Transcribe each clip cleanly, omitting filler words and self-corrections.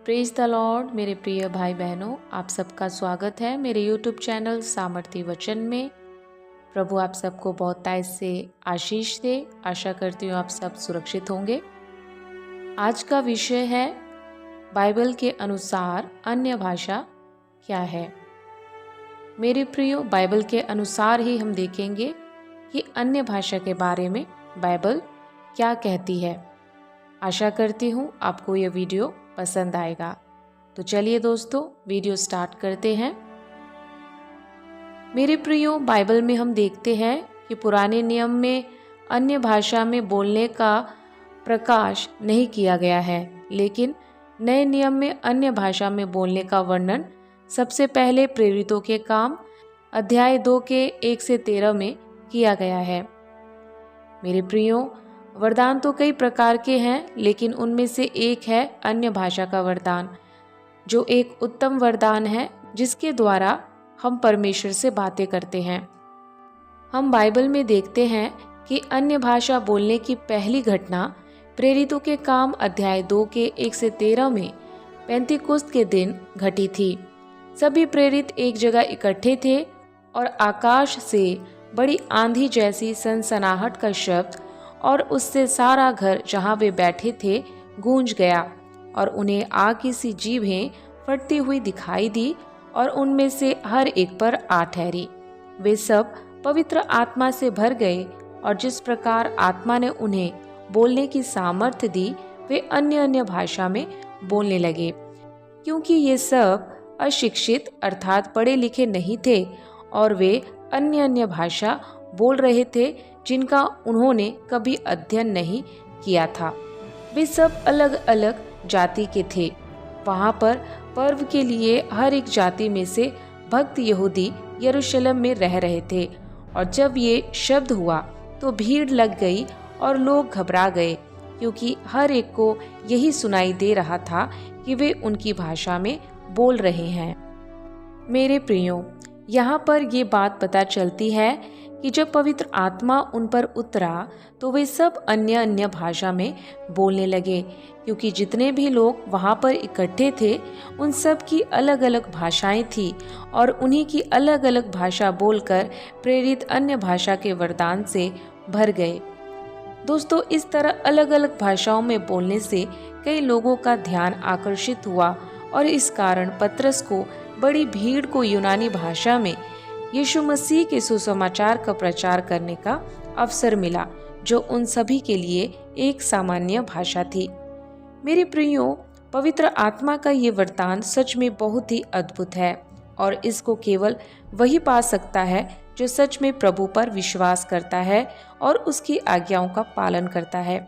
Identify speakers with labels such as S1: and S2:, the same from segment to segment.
S1: Praise the Lord. मेरे प्रिय भाई बहनों, आप सबका स्वागत है मेरे यूट्यूब चैनल सामर्थ्य वचन में। प्रभु आप सबको बहुतायत से आशीष दे। आशा करती हूँ आप सब सुरक्षित होंगे। आज का विषय है बाइबल के अनुसार अन्य भाषा क्या है। मेरे प्रियो, बाइबल के अनुसार ही हम देखेंगे कि अन्य भाषा के बारे में बाइबल क्या कहती है। आशा करती हूँ आपको यह वीडियो पसंद आएगा। तो चलिए दोस्तों, वीडियो स्टार्ट करते हैं। मेरे प्रियो, बाइबल में हम देखते हैं कि पुराने नियम में अन्य भाषा में बोलने का प्रकाश नहीं किया गया है, लेकिन नए नियम में अन्य भाषा में बोलने का वर्णन सबसे पहले प्रेरितों के काम अध्याय 2 के 1 से 13 में किया गया है। मेरे प्रियो, वरदान तो कई प्रकार के हैं, लेकिन उनमें से एक है अन्य भाषा का वरदान, जो एक उत्तम वरदान है जिसके द्वारा हम परमेश्वर से बातें करते हैं। हम बाइबल में देखते हैं कि अन्य भाषा बोलने की पहली घटना प्रेरितों के काम अध्याय 2 के 1 से 13 में पेंतीकोस्त के दिन घटी थी। सभी प्रेरित एक जगह इकट्ठे थे और आकाश से बड़ी आंधी जैसी सनसनाहट का शब्द और उससे सारा घर जहाँ वे बैठे थे गूंज गया, और उन्हें आग की सी जीभें फटती हुई दिखाई दी और उनमें से हर एक पर आ ठहरी। वे सब पवित्र आत्मा से भर गए और जिस प्रकार आत्मा ने उन्हें बोलने की सामर्थ्य दी, वे अन्य अन्य भाषा में बोलने लगे। क्योंकि ये सब अशिक्षित अर्थात पढ़े लिखे नहीं थे और वे अन्य अन्य भाषा बोल रहे थे जिनका उन्होंने कभी अध्ययन नहीं किया था। वे सब अलग अलग जाति के थे। वहाँ पर पर्व के लिए हर एक जाति में से भक्त यहूदी यरूशलेम में रह रहे थे, और जब ये शब्द हुआ तो भीड़ लग गई और लोग घबरा गए, क्योंकि हर एक को यही सुनाई दे रहा था कि वे उनकी भाषा में बोल रहे हैं। मेरे प्रियो, यहाँ पर ये बात पता चलती है कि जब पवित्र आत्मा उन पर उतरा तो वे सब अन्य अन्य भाषा में बोलने लगे, क्योंकि जितने भी लोग वहाँ पर इकट्ठे थे उन सब की अलग अलग भाषाएं थी, और उन्हीं की अलग अलग भाषा बोलकर प्रेरित अन्य भाषा के वरदान से भर गए। दोस्तों, इस तरह अलग अलग भाषाओं में बोलने से कई लोगों का ध्यान आकर्षित हुआ, और इस कारण पतरस को बड़ी भीड़ को यूनानी भाषा में यीशु मसीह के सुसमाचार का प्रचार करने का अवसर मिला, जो उन सभी के लिए एक सामान्य भाषा थी। मेरे प्रियो, पवित्र आत्मा का ये वरदान सच में बहुत ही अद्भुत है, और इसको केवल वही पा सकता है जो सच में प्रभु पर विश्वास करता है और उसकी आज्ञाओं का पालन करता है।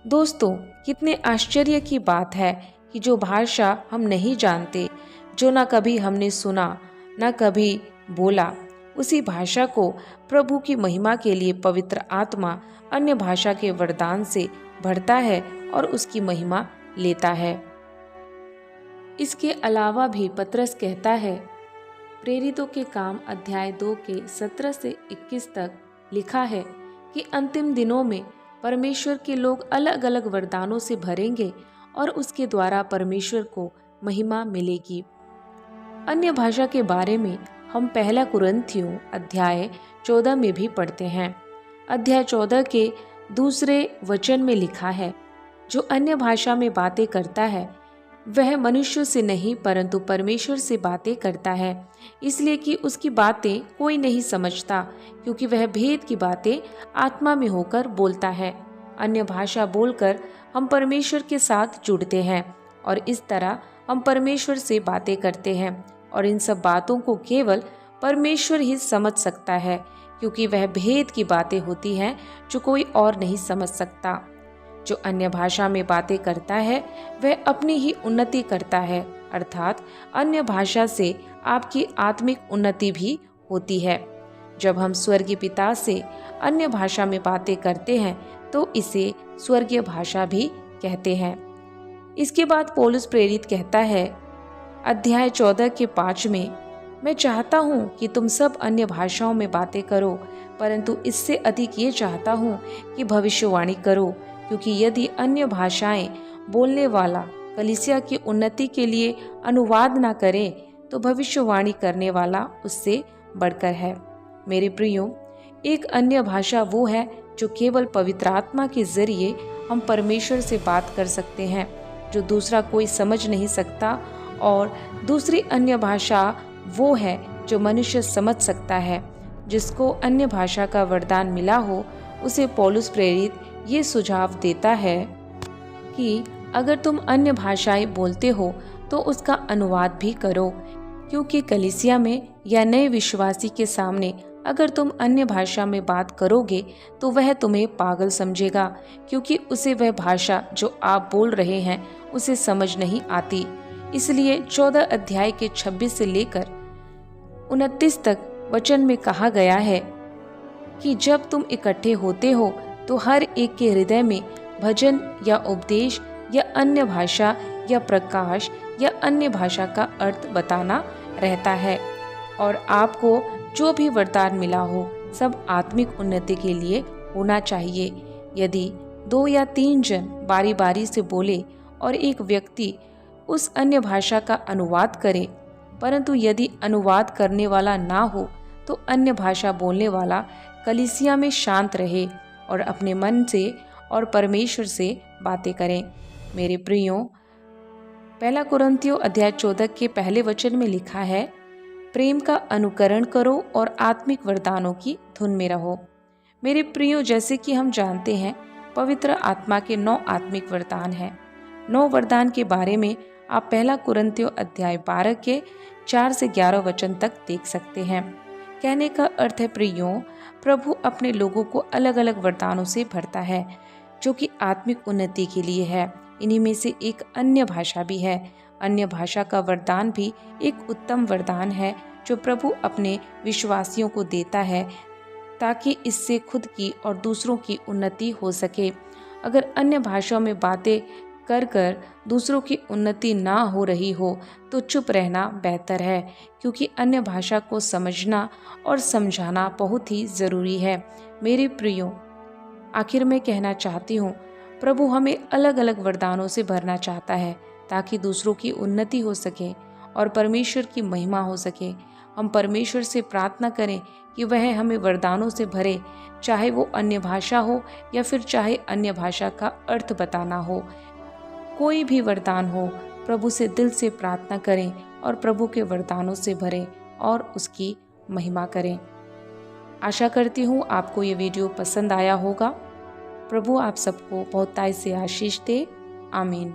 S1: दोस्तों, कितने आश्चर्य की बात है कि जो भाषा हम नहीं जानते, जो ना कभी हमने सुना ना कभी बोला, उसी भाषा को प्रभु की महिमा के लिए पवित्र आत्मा अन्य भाषा के वरदान से भरता है और उसकी महिमा लेता है। इसके अलावा भी पतरस कहता है, प्रेरितों के काम अध्याय 2 के 17 से 21 तक लिखा है कि अंतिम दिनों में परमेश्वर के लोग अलग अलग वरदानों से भरेंगे और उसके द्वारा परमेश्वर को महिमा मिलेगी। अन्य भाषा के बारे में हम पहला कुरिन्थियों अध्याय 14 में भी पढ़ते हैं। अध्याय 14 के 2 वचन में लिखा है, जो अन्य भाषा में बातें करता है वह मनुष्य से नहीं परंतु परमेश्वर से बातें करता है, इसलिए कि उसकी बातें कोई नहीं समझता, क्योंकि वह भेद की बातें आत्मा में होकर बोलता है। अन्य भाषा बोलकर हम परमेश्वर के साथ जुड़ते हैं, और इस तरह हम परमेश्वर से बातें करते हैं, और इन सब बातों को केवल परमेश्वर ही समझ सकता है, क्योंकि वह भेद की बातें होती हैं जो कोई और नहीं समझ सकता। जो अन्य भाषा में बातें करता है वह अपनी ही उन्नति करता है, अर्थात अन्य भाषा से आपकी आत्मिक उन्नति भी होती है। जब हम स्वर्गीय पिता से अन्य भाषा में बातें करते हैं तो इसे स्वर्गीय भाषा भी कहते हैं। इसके बाद पौलुस प्रेरित कहता है अध्याय 14 के 5 में, मैं चाहता हूँ कि तुम सब अन्य भाषाओं में बातें करो, परंतु इससे अधिक ये चाहता हूँ कि भविष्यवाणी करो, क्योंकि यदि अन्य भाषाएं बोलने वाला कलीसिया की उन्नति के लिए अनुवाद ना करे तो भविष्यवाणी करने वाला उससे बढ़कर है। मेरे प्रियो, एक अन्य भाषा वो है जो केवल पवित्र आत्मा के जरिए हम परमेश्वर से बात कर सकते हैं, जो दूसरा कोई समझ नहीं सकता। और दूसरी अन्य भाषा वो है जो मनुष्य समझ सकता है। जिसको अन्य भाषा का वरदान मिला हो उसे पौलुस प्रेरित ये सुझाव देता है कि अगर तुम अन्य भाषाएं बोलते हो तो उसका अनुवाद भी करो, क्योंकि कलीसिया में या नए विश्वासी के सामने अगर तुम अन्य भाषा में बात करोगे तो वह तुम्हें पागल समझेगा, क्योंकि उसे वह भाषा जो आप बोल रहे हैं उसे समझ नहीं आती। इसलिए 14 अध्याय के 26 से लेकर 29 तक वचन में कहा गया है कि जब तुम इकट्ठे होते हो तो हर एक के हृदय में भजन या उपदेश या अन्य भाषा या प्रकाश या अन्य भाषा का अर्थ बताना रहता है। और आपको जो भी वरदान मिला हो सब आत्मिक उन्नति के लिए होना चाहिए। यदि 2 या 3 जन बारी बारी से बोले और एक व्यक्ति उस अन्य भाषा का अनुवाद करे, परंतु यदि अनुवाद करने वाला ना हो तो अन्य भाषा बोलने वाला कलीसिया में शांत रहे और अपने मन से और परमेश्वर से बातें करें। मेरे प्रियो, 1 कुरिन्थियों अध्याय 14 के पहले वचन में लिखा है, प्रेम का अनुकरण करो और आत्मिक वरदानों की धुन में रहो। मेरे प्रियो, जैसे कि हम जानते हैं पवित्र आत्मा के 9 आत्मिक वरदान हैं। 9 वरदान के बारे में आप 1 कुरिन्थियों अध्याय 12 के 4 से 11 वचन तक देख सकते हैं। कहने का अर्थ है प्रियो, प्रभु अपने लोगों को अलग अलग वरदानों से भरता है जो कि आत्मिक उन्नति के लिए है। इन्हीं में से एक अन्य भाषा भी है। अन्य भाषा का वरदान भी एक उत्तम वरदान है जो प्रभु अपने विश्वासियों को देता है ताकि इससे खुद की और दूसरों की उन्नति हो सके। अगर अन्य भाषाओं में बातें कर कर दूसरों की उन्नति ना हो रही हो तो चुप रहना बेहतर है, क्योंकि अन्य भाषा को समझना और समझाना बहुत ही ज़रूरी है। मेरे प्रियो, आखिर में कहना चाहती हूँ, प्रभु हमें अलग अलग वरदानों से भरना चाहता है ताकि दूसरों की उन्नति हो सके और परमेश्वर की महिमा हो सके। हम परमेश्वर से प्रार्थना करें कि वह हमें वरदानों से भरे, चाहे वो अन्य भाषा हो या फिर चाहे अन्य भाषा का अर्थ बताना हो। कोई भी वरदान हो, प्रभु से दिल से प्रार्थना करें और प्रभु के वरदानों से भरें और उसकी महिमा करें। आशा करती हूँ आपको ये वीडियो पसंद आया होगा। प्रभु आप सबको बहुतायत से आशीष दे। आमीन।